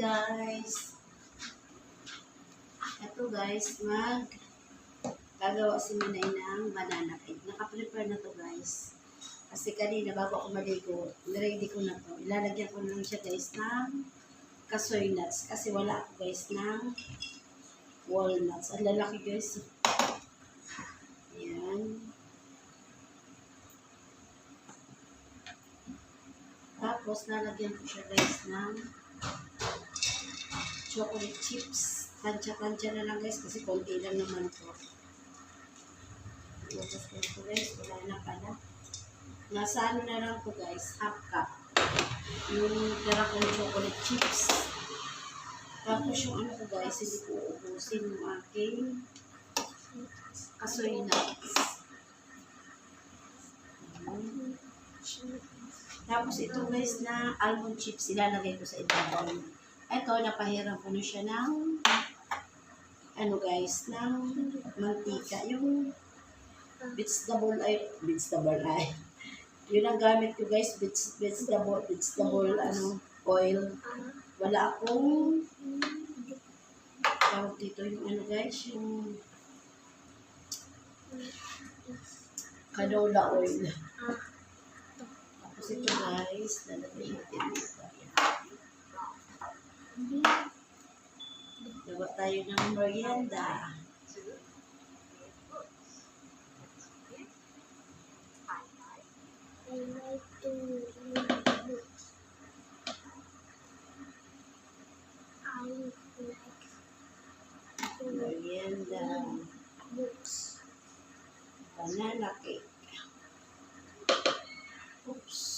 guys. Ito guys, gagawa si Minay ng banana cake. Naka-prepare na to guys. Kasi kanina bago ako maligo, niready ko na to. Ilalagyan ko lang siya guys ng kasoy nuts. Kasi wala ako guys ng walnuts. Ang lalaki guys. Ayan. Tapos lalagyan ko siya guys ng chocolate chips. Tansya-tansya na lang guys kasi konti lang naman to. Tapos ko ito guys, wala na pala. Nasa ano na lang to guys, half cup. Yung tira kong chocolate chips. Tapos yung ano ko guys, hindi ko uubusin yung aking kasoy nuts. Tapos ito guys na almond chips, ilalagay ko sa ibabaw. Ito, napahiram ko na siya ng ano guys, ng mantika. Yung vegetable ay. Yun ang gamit ko guys, vegetable ano, oil. Wala akong tawag dito yung ano guys, yung canola oil. Tapos ito guys, lalagay natin dito. Gawa tayo ng merienda. I like to read books. I like to Merienda. books. Banana cake. Oops.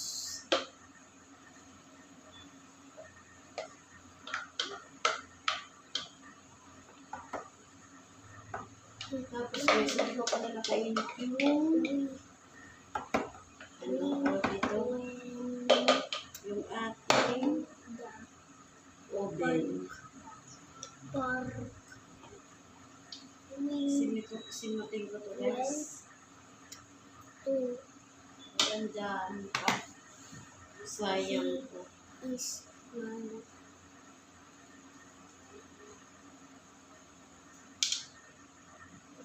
Tapos guys, hindi ko pala nakainit yung ano dito, yung ating oven. Simutin ko to guys. Gandaan pa. Sayang ko. Is my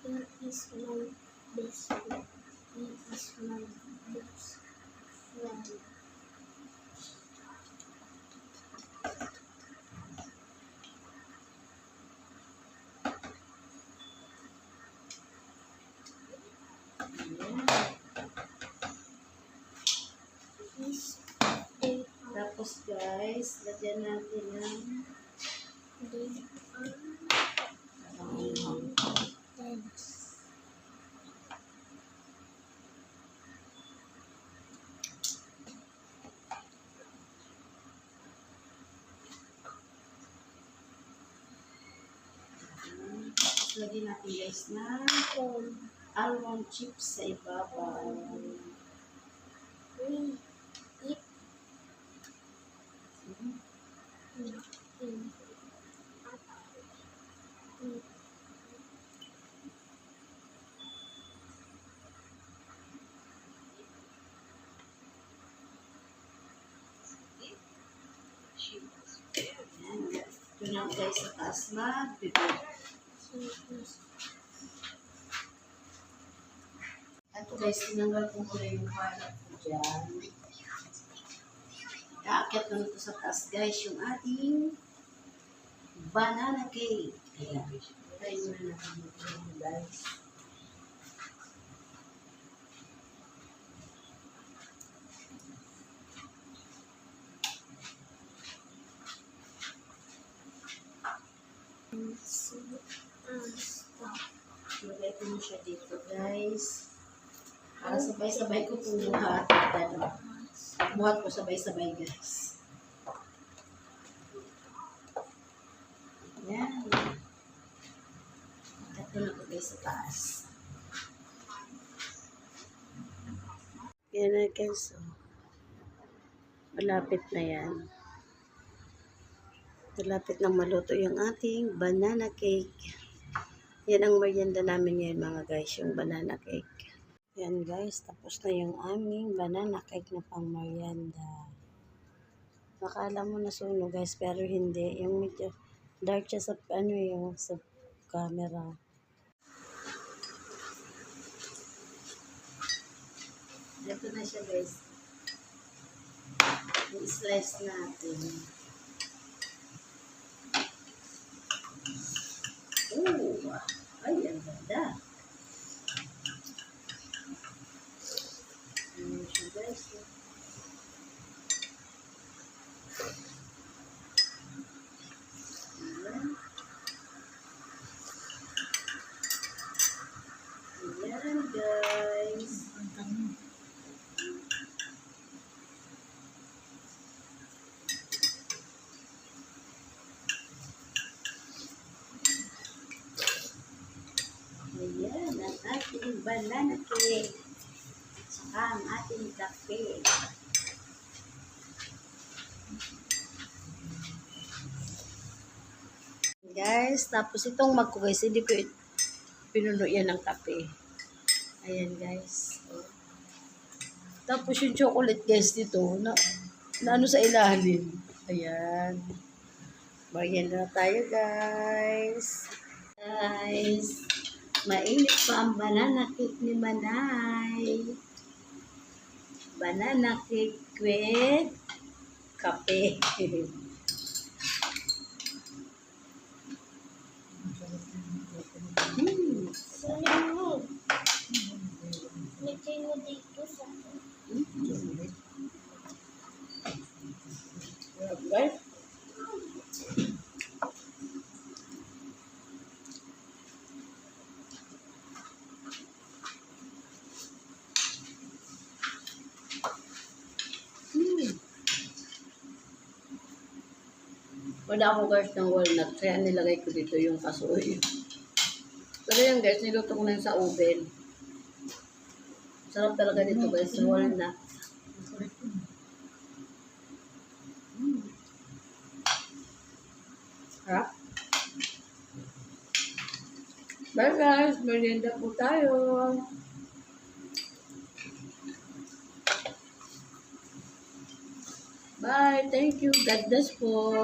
That is my best friend. He is my best friend. Ayan. He's Tapos guys, lagyan natin ng lagyan natin guys na almond chips sa ibabaw. we eat Ayan. Ito na guys sa taas magbibig. At guys, tinanggal ko muna yung kalat ko dyan. Iaakit ko nito sa taas guys yung ating banana cake. Ayan. Try mo na natin ito guys. Lagay ko na siya dito guys. Para sabay-sabay ko itong buhat. Buhat ko sabay-sabay guys. Ayan. Ito na ko guys sa taas. Yan na guys. Malapit na yan. Malapit na maluto yung ating banana cake. Yan ang merienda namin ngayon mga guys, yung banana cake. Yan guys, tapos na yung aming banana cake na pang merienda. Akala mo nasunog guys, pero hindi. Yung medyo dark siya sa ano yung sa camera. Ito na siya guys. I-slice natin. Oh, ay, ang ganda. Ano siya guys? Ayan guys. Ayan ang ating banana cake. Saka ang ating kape. Guys, tapos itong mug ko guys, hindi ko pinuno yan ng kape. Ayan guys. Tapos yung chocolate guys dito, na ano sa ilalim. Ayan. Merienda na tayo guys. Guys, mainit pa ang banana cake ni Manay. Banana cake with kape. Sayang mo. Lagay mo dito sa Guys, wala ako guys ng walnut, kaya nilagay ko dito yung kasoy. Pero yan guys, niluto ko na yun sa oven. Sarap talaga dito guys, sa walnut. Harap. Bye guys, merienda po tayo. Bye, thank you. God bless po.